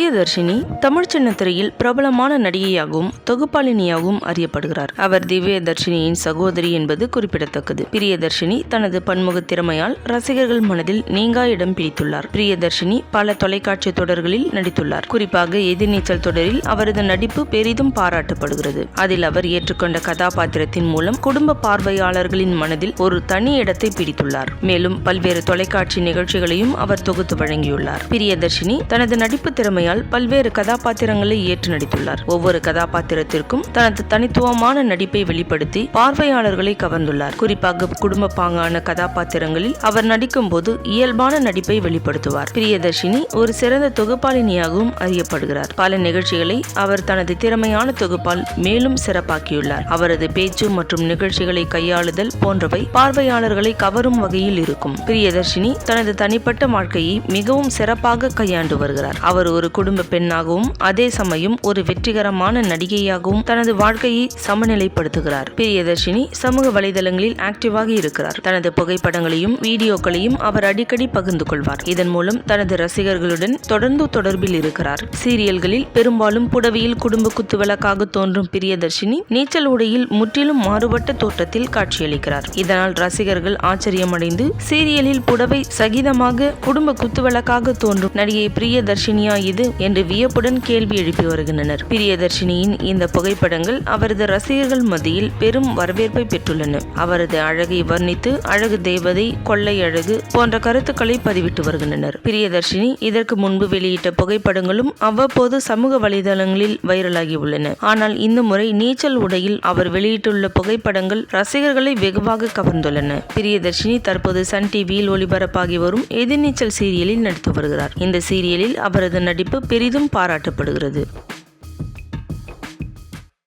பிரியதர்ஷினி தமிழ் சின்னத்திரையில் பிரபலமான நடிகையாகவும் தொகுப்பாளினியாகவும் அறியப்படுகிறார். அவர் திவ்யதர்ஷினியின் சகோதரி என்பது குறிப்பிடத்தக்கது. பிரியதர்ஷினி தனது பன்முக திறமையால் ரசிகர்கள் மனதில் நீங்கா இடம் பிடித்துள்ளார். பிரியதர்ஷினி பல தொலைக்காட்சி தொடர்களில் நடித்துள்ளார். குறிப்பாக எதிர்நீச்சல் தொடரில் அவரது நடிப்பு பெரிதும் பாராட்டப்படுகிறது. அதில் அவர் ஏற்றுக்கொண்ட கதாபாத்திரத்தின் மூலம் குடும்ப பார்வையாளர்களின் மனதில் ஒரு தனி இடத்தை பிடித்துள்ளார். மேலும் பல்வேறு தொலைக்காட்சி நிகழ்ச்சிகளையும் அவர் தொகுத்து வழங்கியுள்ளார். பிரியதர்ஷினி தனது நடிப்பு திறமையால் பல்வேறு கதாபாத்திரங்களை ஏற்று நடித்துள்ளார். ஒவ்வொரு கதாபாத்திரத்திற்கும் தனது தனித்துவமான நடிப்பை வெளிப்படுத்தி பார்வையாளர்களை கவர்ந்துள்ளார். குறிப்பாக குடும்ப பாங்கான கதாபாத்திரங்களில் அவர் நடிக்கும் போது இயல்பான நடிப்பை வெளிப்படுத்துவார். பிரியதர்ஷினி ஒரு சிறந்த தொகுப்பாளினியாகவும் அறியப்படுகிறார். பல நிகழ்ச்சிகளை அவர் தனது திறமையான தொகுப்பால் மேலும் சிறப்பாக்கியுள்ளார். அவரது பேச்சு மற்றும் நிகழ்ச்சிகளை கையாளுதல் போன்றவை பார்வையாளர்களை கவரும் வகையில் இருக்கும். பிரியதர்ஷினி தனது தனிப்பட்ட வாழ்க்கையை மிகவும் சிறப்பாக கையாண்டு வருகிறார். அவர் ஒரு குடும்ப பெண்ணாகவும் அதே சமயம் ஒரு வெற்றிகரமான நடிகையாகவும் தனது வாழ்க்கையை சமநிலைப்படுத்துகிறார். பிரியதர்ஷினி சமூக வலைதளங்களில் ஆக்டிவாக இருக்கிறார். தனது புகைப்படங்களையும் வீடியோக்களையும் அவர் அடிக்கடி பகிர்ந்து கொள்வார். இதன் மூலம் தனது ரசிகர்களுடன் தொடர்ந்து தொடர்பில் இருக்கிறார். சீரியல்களில் பெரும்பாலும் புடவையில் குடும்ப குத்துவிளக்காக தோன்றும் பிரியதர்ஷினி நீச்சல் உடையில் முற்றிலும் மாறுபட்ட தோற்றத்தில் காட்சியளிக்கிறார். இதனால் ரசிகர்கள் ஆச்சரியமடைந்து சீரியலில் புடவை சகிதமாக குடும்ப குத்துவிளக்காக தோன்றும் நடிகை பிரியதர்ஷினியா இது என்று வியப்புடன் கேள்வி எழுப்பி வருகின்றனர். பிரியதர்ஷினியின் இந்த புகைப்படங்கள் அவரது ரசிகர்கள் மத்தியில் பெரும் வரவேற்பை பெற்றுள்ளன. அவரது அழகை வர்ணித்து அழகு தேவதை, கொள்ளை அழகு போன்ற கருத்துக்களை பதிவிட்டு வருகின்றனர். பிரியதர்ஷினி இதற்கு முன்பு வெளியிட்ட புகைப்படங்களும் அவ்வப்போது சமூக வலைதளங்களில் வைரலாகி உள்ளன. ஆனால் இந்த முறை நீச்சல் உடையில் அவர் வெளியிட்டுள்ள புகைப்படங்கள் ரசிகர்களை வெகுவாக கவர்ந்துள்ளன. பிரியதர்ஷினி தற்போது சன் டிவியில் ஒளிபரப்பாகி வரும் எதிர்நீச்சல் சீரியலில் நடித்து வருகிறார். இந்த சீரியலில் அவரது நடிப்பு பெரிதும் பாராட்டப்படுகிறது.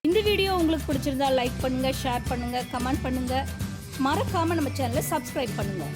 இந்த வீடியோ உங்களுக்கு பிடிச்சிருந்தா லைக் பண்ணுங்க, ஷேர் பண்ணுங்க, கமெண்ட் பண்ணுங்க. மறக்காம நம்ம சேனலை சப்ஸ்கிரைப் பண்ணுங்க.